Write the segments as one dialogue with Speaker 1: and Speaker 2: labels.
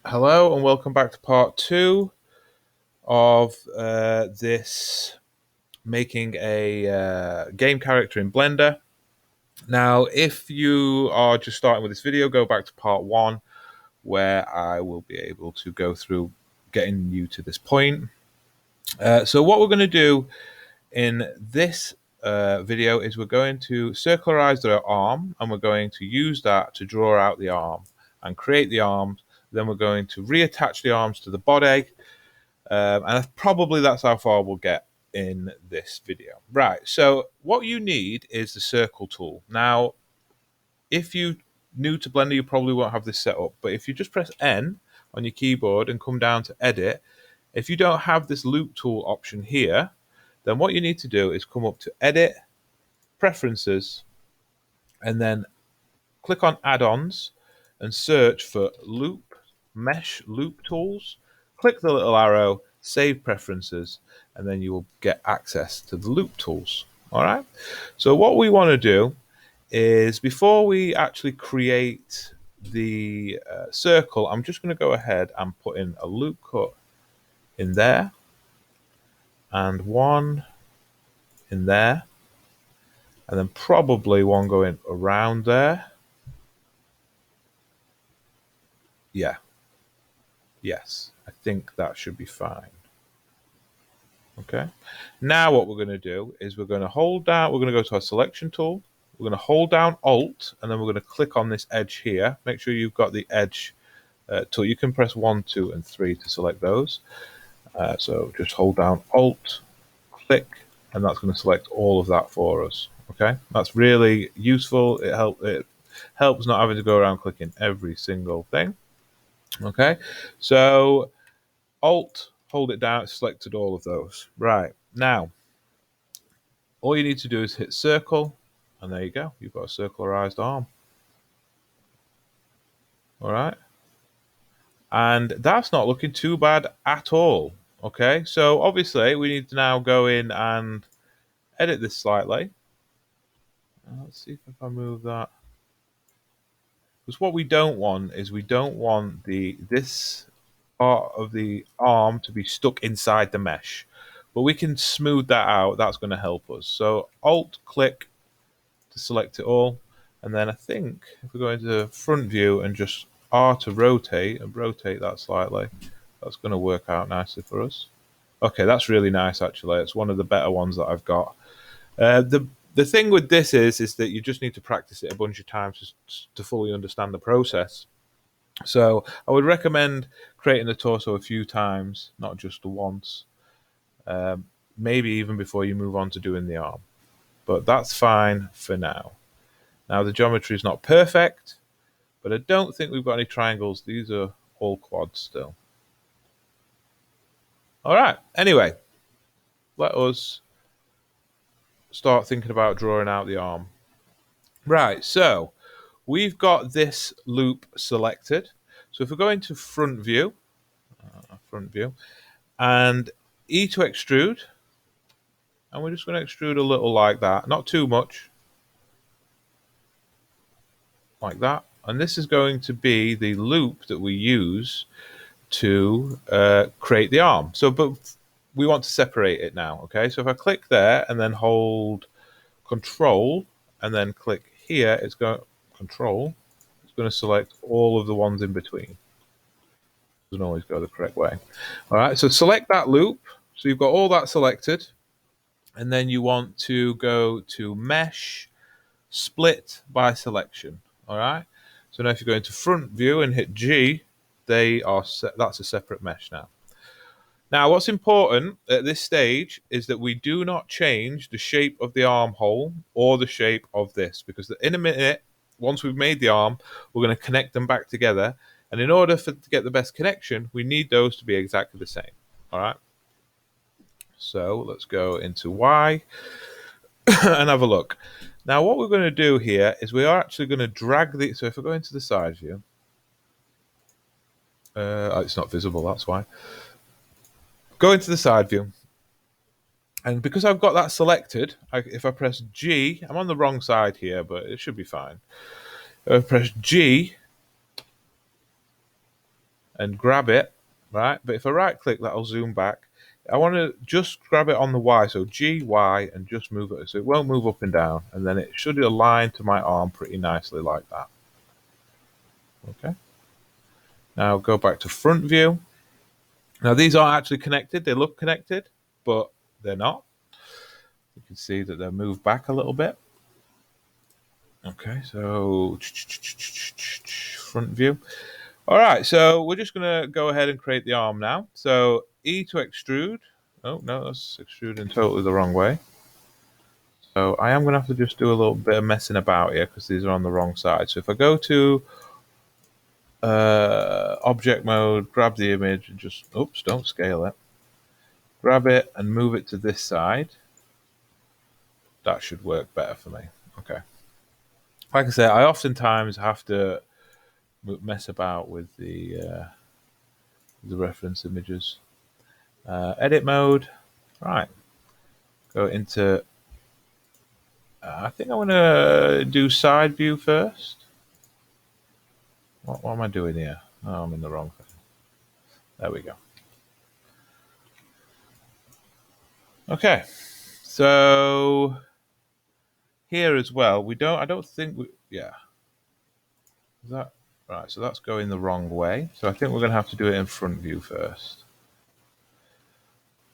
Speaker 1: Hello and welcome back to part 2 of this making a game character in Blender. Now, if you are just starting with this video, go back to part 1 where I will be able to go through getting you to this point. So what we're going to do in this video is we're going to circularize the arm, and we're going to use that to draw out the arm and create the arms. Then we're going to reattach the arms to the body, and probably that's how far we'll get in this video. Right, so what you need is the circle tool. Now, if you're new to Blender, you probably won't have this set up, but if you just press N on your keyboard and come down to edit, if you don't have this loop tool option here, then what you need to do is come up to edit, preferences, and then click on add-ons and search for loop, mesh loop tools. Click the little arrow, save preferences, and then you will get access to the loop tools. All right. So what we want to do is, before we actually create the circle, I'm just going to go ahead and put in a loop cut in there and one in there, and then probably one going around there. Yeah. Yes, I think that should be fine. Okay. Now what we're going to do is we're going to hold down, we're going to go to our selection tool. We're going to hold down Alt, and then we're going to click on this edge here. Make sure you've got the edge tool. You can press 1, 2, and 3 to select those. So just hold down Alt, click, and that's going to select all of that for us. Okay. That's really useful. It helps not having to go around clicking every single thing. Okay, so Alt, hold it down, it's selected all of those. Right, now, all you need to do is hit circle, and there you go. You've got a circularized arm. All right, and that's not looking too bad at all. Okay, so obviously we need to now go in and edit this slightly. Let's see if I move that. Because what we don't want is we don't want this part of the arm to be stuck inside the mesh, but we can smooth that out. That's going to help us. So Alt click to select it all, and then I think if we go into front view and just R to rotate and rotate that slightly, that's going to work out nicely for us. Okay, that's really nice actually. It's one of the better ones that I've got. The thing with this is that you just need to practice it a bunch of times to fully understand the process. So I would recommend creating the torso a few times, not just the once. Maybe even before you move on to doing the arm. But that's fine for now. Now the geometry is not perfect, but I don't think we've got any triangles. These are all quads still. All right. Anyway, let us start thinking about drawing out the arm. Right, so we've got this loop selected. So if we go into front view, and E to extrude, and we're just going to extrude a little like that, not too much, like that. And this is going to be the loop that we use to create the arm. So, but we want to separate it now, okay? So if I click there and then hold Control and then click here, it's going Control. It's going to select all of the ones in between. Doesn't always go the correct way. All right, so select that loop. So you've got all that selected, and then you want to go to Mesh, Split by Selection. All right. So now if you go into Front View and hit G, that's a separate mesh now. Now, what's important at this stage is that we do not change the shape of the armhole or the shape of this, because in a minute, once we've made the arm, we're going to connect them back together. And in order to get the best connection, we need those to be exactly the same. All right. So let's go into Y and have a look. Now, what we're going to do here is we are actually going to drag the... So if we go into the side view, it's not visible, that's why. Go into the side view. And because I've got that selected, if I press G, I'm on the wrong side here, but it should be fine. If I press G, and grab it, right? But if I right click, that'll zoom back. I want to just grab it on the Y, so G, Y, and just move it so it won't move up and down, and then it should align to my arm pretty nicely like that. Okay. Now go back to front view. Now these aren't actually connected. They look connected, but they're not. You can see that they're moved back a little bit. Okay, so front view. All right, so we're just going to go ahead and create the arm now. So E to extrude. Oh, no, that's extruding totally the wrong way. So I am going to have to just do a little bit of messing about here because these are on the wrong side. So if I go to object mode, grab the image, and just, oops, don't scale it. Grab it and move it to this side. That should work better for me. Okay. Like I say, I oftentimes have to mess about with the reference images. Edit mode. Right. Go into. I think I want to do side view first. What am I doing here? Oh, I'm in the wrong thing. There we go. Okay. So here as well, I don't think yeah. Is that right? So that's going the wrong way. So I think we're going to have to do it in front view first.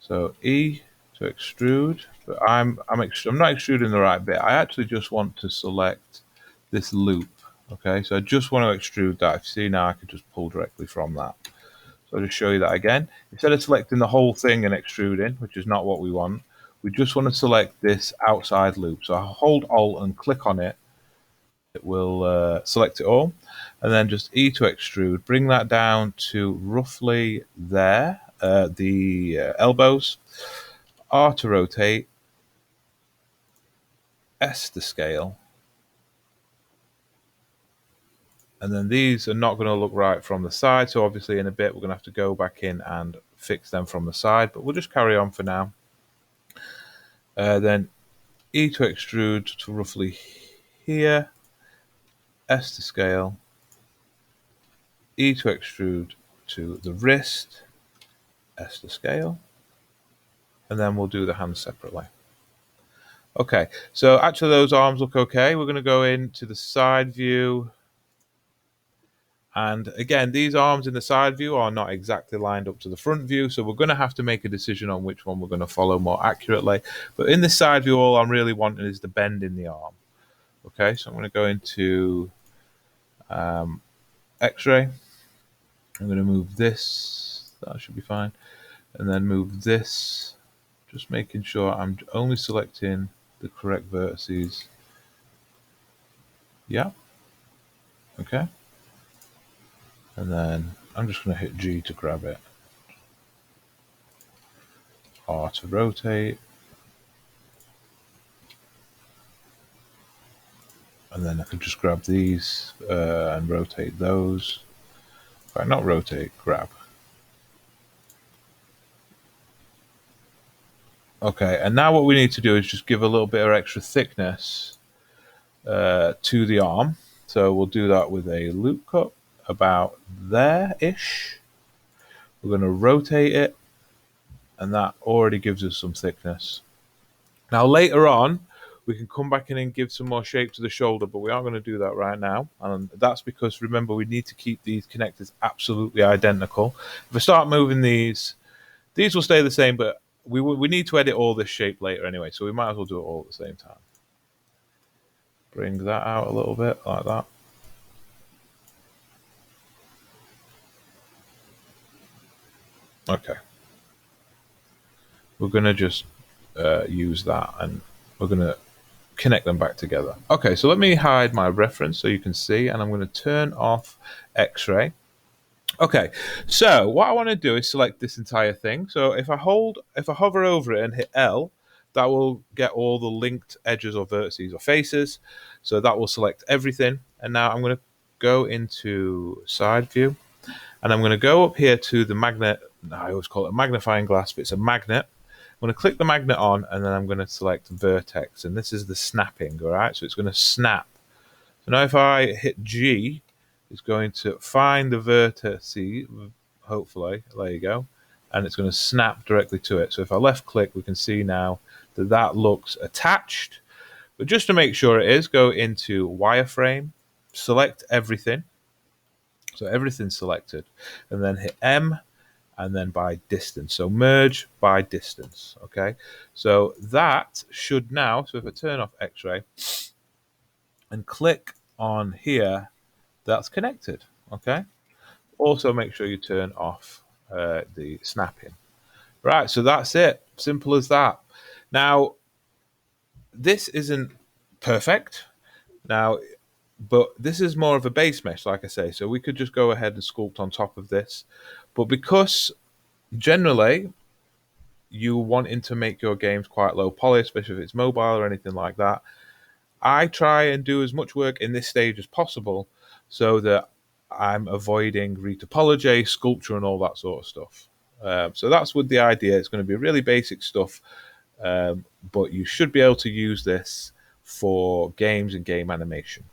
Speaker 1: So E to extrude, but I'm not extruding the right bit. I actually just want to select this loop. Okay, so I just want to extrude that. If you see now, I can just pull directly from that. So I'll just show you that again. Instead of selecting the whole thing and extruding, which is not what we want, we just want to select this outside loop. So I'll hold Alt and click on it. It will select it all. And then just E to extrude. Bring that down to roughly there, the elbows. R to rotate. S to scale. And then these are not going to look right from the side. So obviously in a bit, we're going to have to go back in and fix them from the side. But we'll just carry on for now. Then E to extrude to roughly here. S to scale. E to extrude to the wrist. S to scale. And then we'll do the hands separately. Okay, so actually those arms look okay. We're going to go into the side view. And again, these arms in the side view are not exactly lined up to the front view, so we're going to have to make a decision on which one we're going to follow more accurately. But in the side view, all I'm really wanting is the bend in the arm. Okay, so I'm going to go into X-ray. I'm going to move this. That should be fine. And then move this. Just making sure I'm only selecting the correct vertices. Yeah. Okay. And then I'm just going to hit G to grab it. R to rotate. And then I could just grab these and rotate those. Right, not rotate, grab. Okay, and now what we need to do is just give a little bit of extra thickness to the arm. So we'll do that with a loop cut about there-ish. We're going to rotate it, and that already gives us some thickness. Now later on, we can come back in and give some more shape to the shoulder, but we aren't going to do that right now. And that's because, remember, we need to keep these connectors absolutely identical. If I start moving these will stay the same, but we need to edit all this shape later anyway, so we might as well do it all at the same time. Bring that out a little bit, like that. Okay. We're going to just use that, and we're going to connect them back together. Okay, so let me hide my reference so you can see, and I'm going to turn off X-ray. Okay, so what I want to do is select this entire thing. So if I hover over it and hit L, that will get all the linked edges or vertices or faces. So that will select everything. And now I'm going to go into side view, and I'm going to go up here to the magnet. I always call it a magnifying glass, but it's a magnet. I'm going to click the magnet on, and then I'm going to select vertex, and this is the snapping, all right? So it's going to snap. So now if I hit G, it's going to find the vertices, hopefully. There you go. And it's going to snap directly to it. So if I left click, we can see now that that looks attached. But just to make sure it is, go into wireframe, select everything. So everything's selected, and then hit M, and then by distance. So merge by distance. Okay. So that should now, so if I turn off X-ray and click on here, that's connected. Okay. Also make sure you turn off the snapping. Right, so that's it. Simple as that. Now, this isn't perfect. Now, but this is more of a base mesh, like I say. So we could just go ahead and sculpt on top of this. But because generally you wanting to make your games quite low poly, especially if it's mobile or anything like that, I try and do as much work in this stage as possible so that I'm avoiding retopology, sculpture, and all that sort of stuff. So that's with the idea. It's going to be really basic stuff, but you should be able to use this for games and game animation.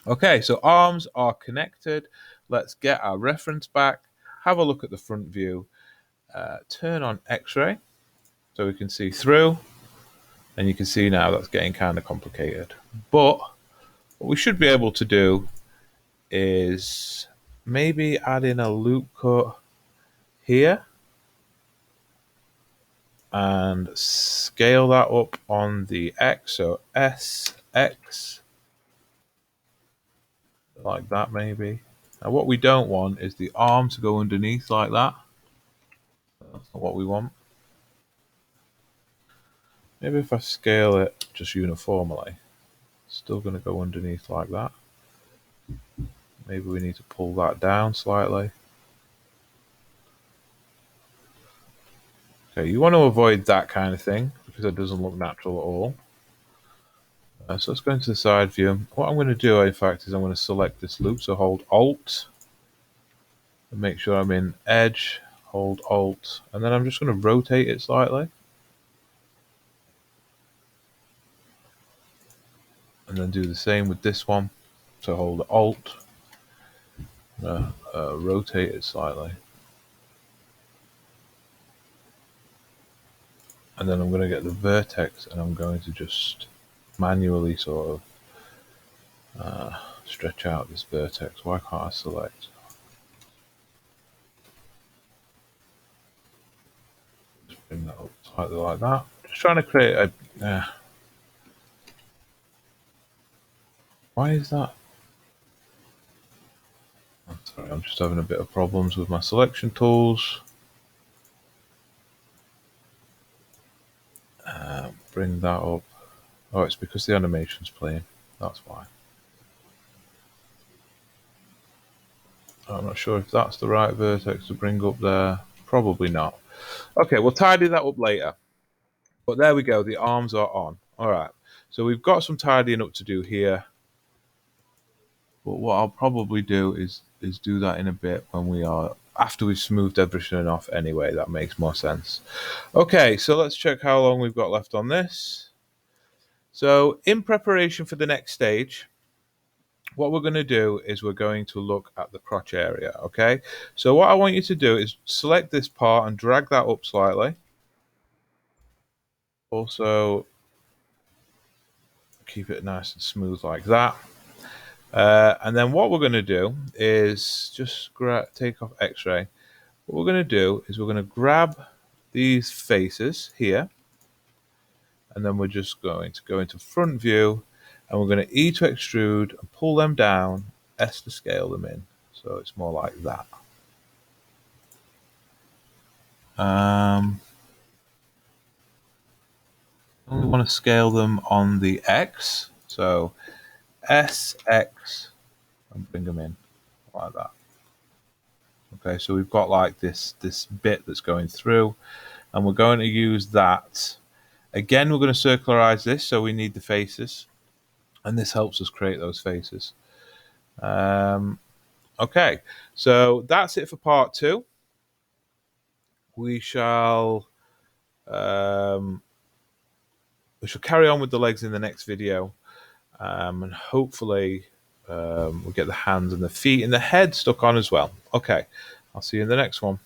Speaker 1: Okay, so arms are connected. Let's get our reference back, have a look at the front view, turn on X-ray so we can see through, and you can see now that's getting kind of complicated. But what we should be able to do is maybe add in a loop cut here and scale that up on the X, so SX, like that maybe. Now what we don't want is the arm to go underneath like that. That's not what we want. Maybe if I scale it just uniformly, it's still going to go underneath like that. Maybe we need to pull that down slightly. Okay, you want to avoid that kind of thing because it doesn't look natural at all. So let's go into the side view. What I'm going to do, in fact, is I'm going to select this loop. So hold Alt and make sure I'm in Edge. Hold Alt, and then I'm just going to rotate it slightly. And then do the same with this one. So hold Alt, rotate it slightly. And then I'm going to get the vertex and I'm going to just manually sort of stretch out this vertex. Why can't I select? Just bring that up slightly like that. Just trying to create a... why is that? Oh, sorry, I'm just having a bit of problems with my selection tools. Bring that up. Oh, it's because the animation's playing. That's why. I'm not sure if that's the right vertex to bring up there. Probably not. Okay, we'll tidy that up later. But there we go. The arms are on. All right. So we've got some tidying up to do here. But what I'll probably do is do that in a bit when we are after we've smoothed everything off anyway. That makes more sense. Okay, so let's check how long we've got left on this. So in preparation for the next stage, what we're going to do is we're going to look at the crotch area. Okay, so what I want you to do is select this part and drag that up slightly. Also keep it nice and smooth like that. And then what we're going to do is just take off X-ray. What we're going to do is we're going to grab these faces here, and then we're just going to go into front view, and we're going to E to extrude and pull them down, S to scale them in. So it's more like that. We want to scale them on the X, so SX, and bring them in like that. Okay, so we've got like this bit that's going through, and we're going to use that. Again, we're going to circularize this, so we need the faces, and this helps us create those faces. Okay, so that's it for part 2. We shall carry on with the legs in the next video, and hopefully we'll get the hands and the feet and the head stuck on as well. Okay, I'll see you in the next one.